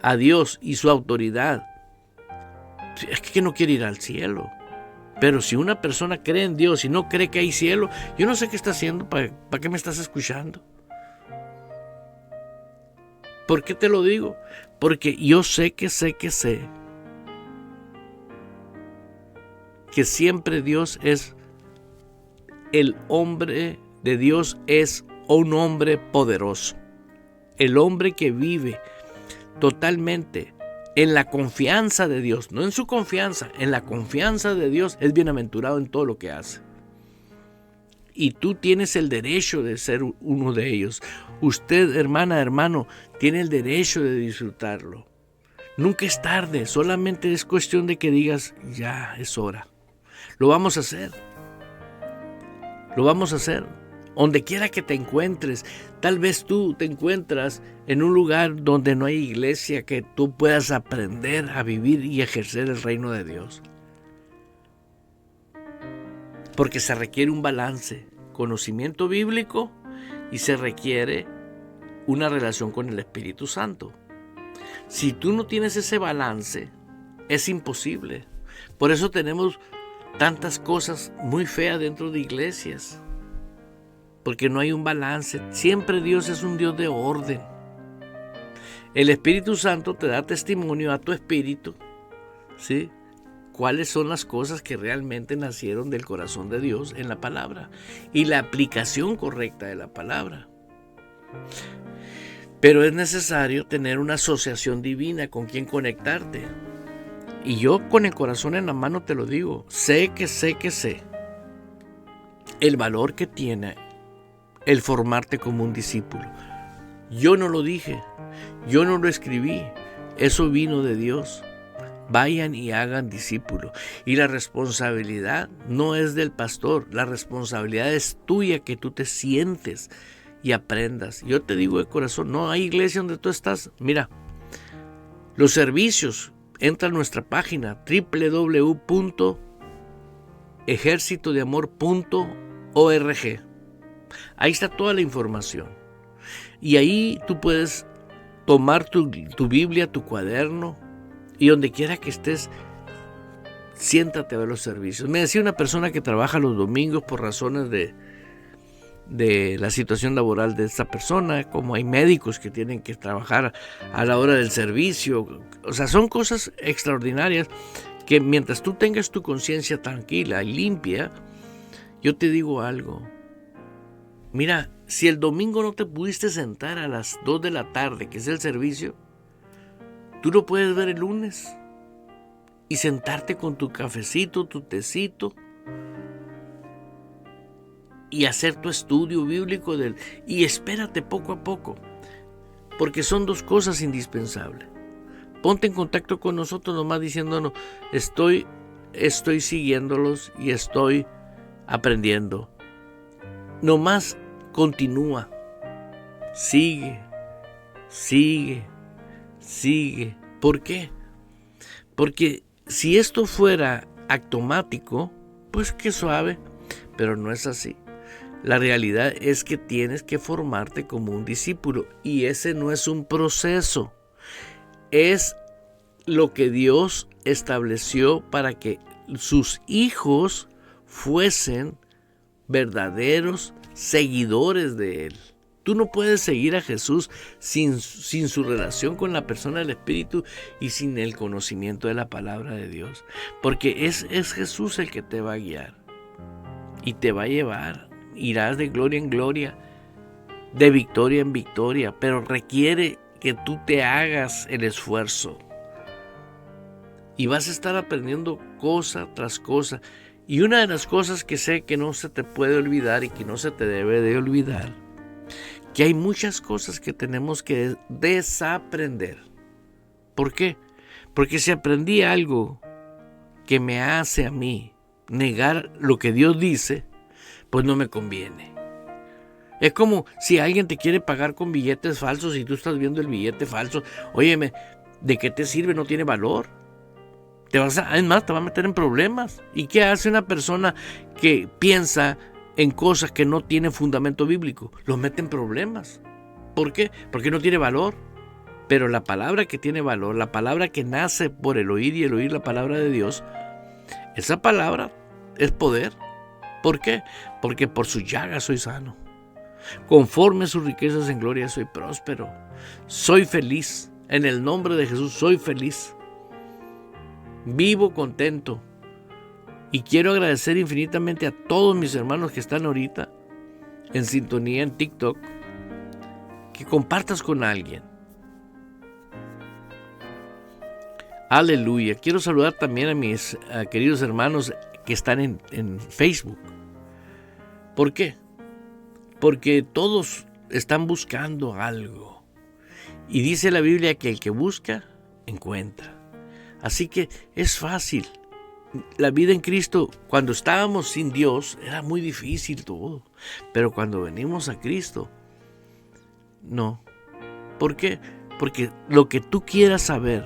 a Dios y su autoridad, es que no quiere ir al cielo. Pero si una persona cree en Dios y no cree que hay cielo, yo no sé qué está haciendo, ¿para qué me estás escuchando? ¿Por qué te lo digo? Porque yo sé que siempre Dios es, el hombre de Dios es un hombre poderoso. El hombre que vive totalmente en la confianza de Dios, no en su confianza, en la confianza de Dios, es bienaventurado en todo lo que hace. y tú tienes el derecho de ser uno de ellos. Usted, hermana, hermano, tiene el derecho de disfrutarlo. Nunca es tarde, solamente es cuestión de que digas, ya es hora. Lo vamos a hacer. Lo vamos a hacer. Donde quiera que te encuentres, tal vez tú te encuentras en un lugar donde no hay iglesia, que tú puedas aprender a vivir y ejercer el reino de Dios. Porque se requiere un balance, conocimiento bíblico, y se requiere una relación con el Espíritu Santo. Si tú no tienes ese balance, es imposible. Por eso tenemos tantas cosas muy feas dentro de iglesias. Porque no hay un balance. Siempre Dios es un Dios de orden. El Espíritu Santo te da testimonio a tu espíritu, ¿sí? Cuáles son las cosas que realmente nacieron del corazón de Dios en la palabra y la aplicación correcta de la palabra. Pero es necesario tener una asociación divina con quien conectarte. Y yo con el corazón en la mano te lo digo, sé el valor que tiene el formarte como un discípulo. Yo no lo dije, yo no lo escribí, eso vino de Dios. Vayan y hagan discípulos. Y la responsabilidad no es del pastor, la responsabilidad es tuya, que tú te sientes y aprendas. Yo te digo de corazón, no hay iglesia donde tú estás. Mira, los servicios, entra a nuestra página www.ejercitodeamor.org. Ahí está toda la información. Y ahí tú puedes tomar tu Biblia, tu cuaderno, y donde quiera que estés, siéntate a ver los servicios. Me decía una persona que trabaja los domingos por razones de la situación laboral de esta persona, como hay médicos que tienen que trabajar a la hora del servicio. O sea, son cosas extraordinarias que mientras tú tengas tu conciencia tranquila y limpia, yo te digo algo. Mira, si el domingo no te pudiste sentar a las 2 de la tarde, que es el servicio, tú lo puedes ver el lunes y sentarte con tu cafecito, tu tecito y hacer tu estudio bíblico y espérate poco a poco, porque son dos cosas indispensables. Ponte en contacto con nosotros nomás diciéndonos, estoy siguiéndolos y estoy aprendiendo. Nomás continúa, sigue. ¿Por qué? Porque si esto fuera automático, pues qué suave, pero no es así. La realidad es que tienes que formarte como un discípulo, y ese no es un proceso, es lo que Dios estableció para que sus hijos fuesen verdaderos seguidores de Él. Tú no puedes seguir a Jesús sin su relación con la persona del Espíritu y sin el conocimiento de la palabra de Dios. Porque es Jesús el que te va a guiar y te va a llevar. Irás de gloria en gloria, de victoria en victoria, pero requiere que tú te hagas el esfuerzo. Y vas a estar aprendiendo cosa tras cosa. Y una de las cosas que sé que no se te puede olvidar y que no se te debe de olvidar, que hay muchas cosas que tenemos que desaprender. ¿Por qué? Porque si aprendí algo que me hace a mí negar lo que Dios dice, pues no me conviene. Es como si alguien te quiere pagar con billetes falsos y tú estás viendo el billete falso. Óyeme, ¿de qué te sirve? No tiene valor. Es más, te va a meter en problemas. ¿Y qué hace una persona que piensa en cosas que no tienen fundamento bíblico? Los mete en problemas. ¿Por qué? Porque no tiene valor. Pero la palabra que tiene valor, la palabra que nace por el oír y el oír la palabra de Dios, esa palabra es poder. ¿Por qué? Porque por su llaga soy sano. Conforme a sus riquezas en gloria soy próspero. Soy feliz. En el nombre de Jesús soy feliz. Vivo contento. Y quiero agradecer infinitamente a todos mis hermanos que están ahorita en sintonía en TikTok, que compartas con alguien. Aleluya. Quiero saludar también a mis queridos hermanos que están en Facebook. ¿Por qué? Porque todos están buscando algo. Y dice la Biblia que el que busca, encuentra. Así que es fácil. La vida en Cristo, cuando estábamos sin Dios, era muy difícil todo. Pero cuando venimos a Cristo, no. ¿Por qué? Porque lo que tú quieras saber,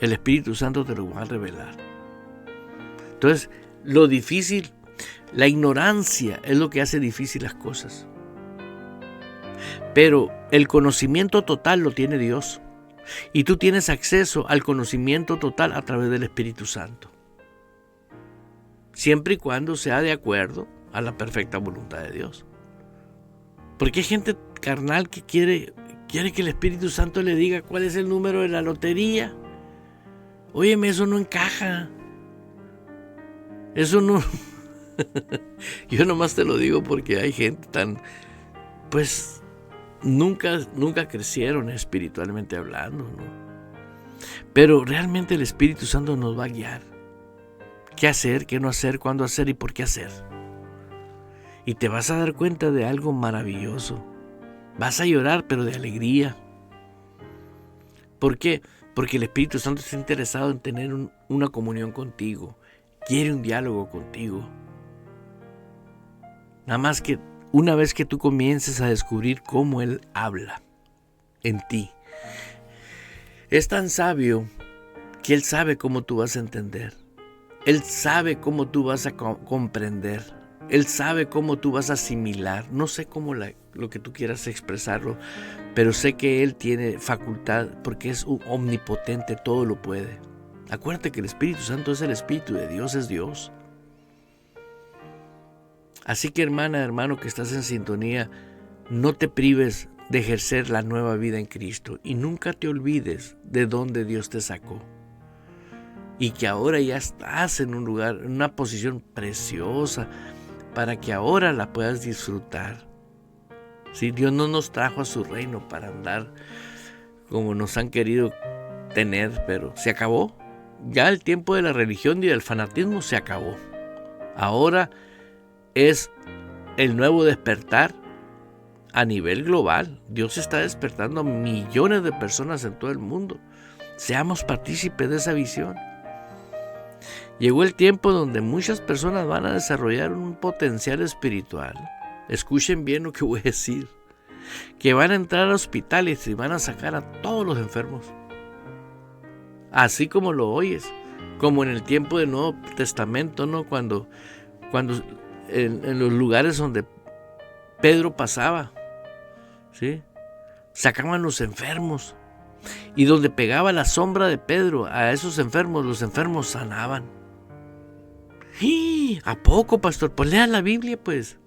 el Espíritu Santo te lo va a revelar. Entonces, lo difícil, la ignorancia es lo que hace difícil las cosas. Pero el conocimiento total lo tiene Dios. Y tú tienes acceso al conocimiento total a través del Espíritu Santo. Siempre y cuando sea de acuerdo a la perfecta voluntad de Dios. Porque hay gente carnal que quiere que el Espíritu Santo le diga cuál es el número de la lotería. Óyeme, eso no encaja. Eso no... Yo nomás te lo digo porque hay gente tan... Pues nunca crecieron espiritualmente hablando, ¿no? Pero realmente el Espíritu Santo nos va a guiar. ¿Qué hacer, qué no hacer, cuándo hacer y por qué hacer? Y te vas a dar cuenta de algo maravilloso. Vas a llorar, pero de alegría. ¿Por qué? Porque el Espíritu Santo está interesado en tener una comunión contigo. Quiere un diálogo contigo. Nada más que una vez que tú comiences a descubrir cómo Él habla en ti. Es tan sabio que Él sabe cómo tú vas a entender. Él sabe cómo tú vas a comprender. Él sabe cómo tú vas a asimilar. No sé cómo lo que tú quieras expresarlo, pero sé que Él tiene facultad porque es omnipotente, todo lo puede. Acuérdate que el Espíritu Santo es el Espíritu de Dios, es Dios. Así que hermana, hermano que estás en sintonía, no te prives de ejercer la nueva vida en Cristo y nunca te olvides de dónde Dios te sacó. Y que ahora ya estás en un lugar, en una posición preciosa para que ahora la puedas disfrutar. ¿Sí? Dios no nos trajo a su reino para andar como nos han querido tener, pero se acabó. Ya el tiempo de la religión y del fanatismo se acabó. Ahora es el nuevo despertar a nivel global. Dios está despertando a millones de personas en todo el mundo. Seamos partícipes de esa visión. Llegó el tiempo donde muchas personas van a desarrollar un potencial espiritual. Escuchen bien lo que voy a decir. Que van a entrar a hospitales y van a sacar a todos los enfermos. Así como lo oyes. Como en el tiempo del Nuevo Testamento, ¿no? Cuando en los lugares donde Pedro pasaba, ¿sí? Sacaban los enfermos. Y donde pegaba la sombra de Pedro a esos enfermos, los enfermos sanaban. ¿Y a poco, pastor? Pues lea la Biblia, pues.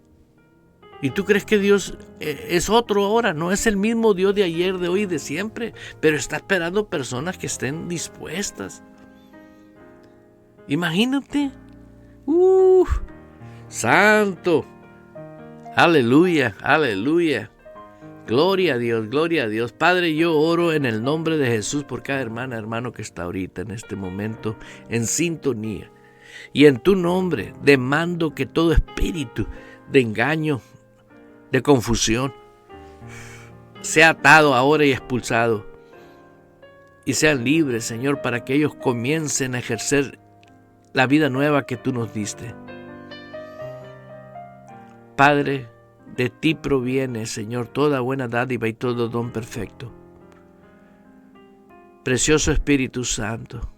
¿Y tú crees que Dios es otro ahora? No es el mismo Dios de ayer, de hoy y de siempre. Pero está esperando personas que estén dispuestas. Imagínate. Santo. Aleluya, aleluya. Gloria a Dios, gloria a Dios. Padre, yo oro en el nombre de Jesús por cada hermana, hermano que está ahorita en este momento en sintonía. Y en tu nombre demando que todo espíritu de engaño, de confusión, sea atado ahora y expulsado. Y sean libres, Señor, para que ellos comiencen a ejercer la vida nueva que tú nos diste. Padre, de ti proviene, Señor, toda buena dádiva y todo don perfecto. Precioso Espíritu Santo,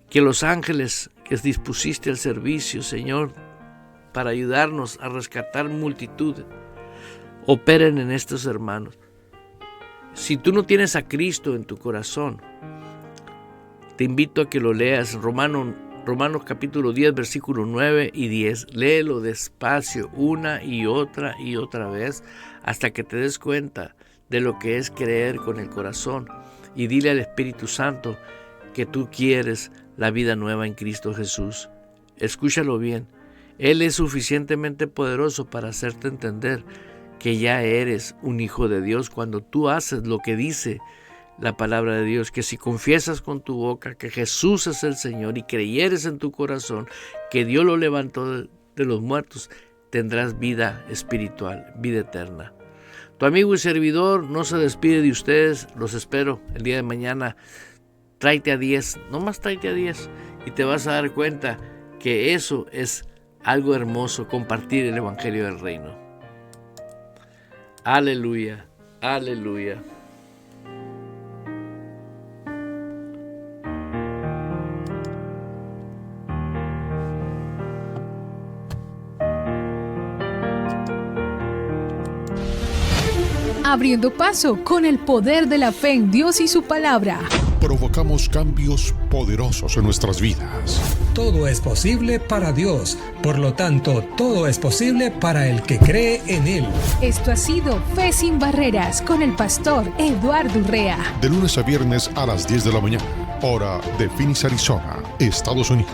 que los ángeles que dispusiste al servicio, Señor, para ayudarnos a rescatar multitudes, operen en estos hermanos. Si tú no tienes a Cristo en tu corazón, te invito a que lo leas. Romanos capítulo 10, versículo 9 y 10. Léelo despacio una y otra vez hasta que te des cuenta de lo que es creer con el corazón. Y dile al Espíritu Santo que tú quieres la vida nueva en Cristo Jesús. Escúchalo bien. Él es suficientemente poderoso para hacerte entender que ya eres un hijo de Dios cuando tú haces lo que dice la palabra de Dios, que si confiesas con tu boca que Jesús es el Señor y creyeres en tu corazón que Dios lo levantó de de los muertos, tendrás vida espiritual, vida eterna. Tu amigo y servidor no se despide de ustedes, los espero el día de mañana. Tráete a 10, nomás tráete a 10 y te vas a dar cuenta que eso es algo hermoso, compartir el Evangelio del Reino. Aleluya, aleluya. Abriendo paso con el poder de la fe en Dios y su palabra. Provocamos cambios poderosos en nuestras vidas. Todo es posible para Dios, por lo tanto, todo es posible para el que cree en Él. Esto ha sido Fe sin Barreras con el pastor Eduardo Urrea. De lunes a viernes a las 10 de la mañana, hora de Phoenix, Arizona, Estados Unidos.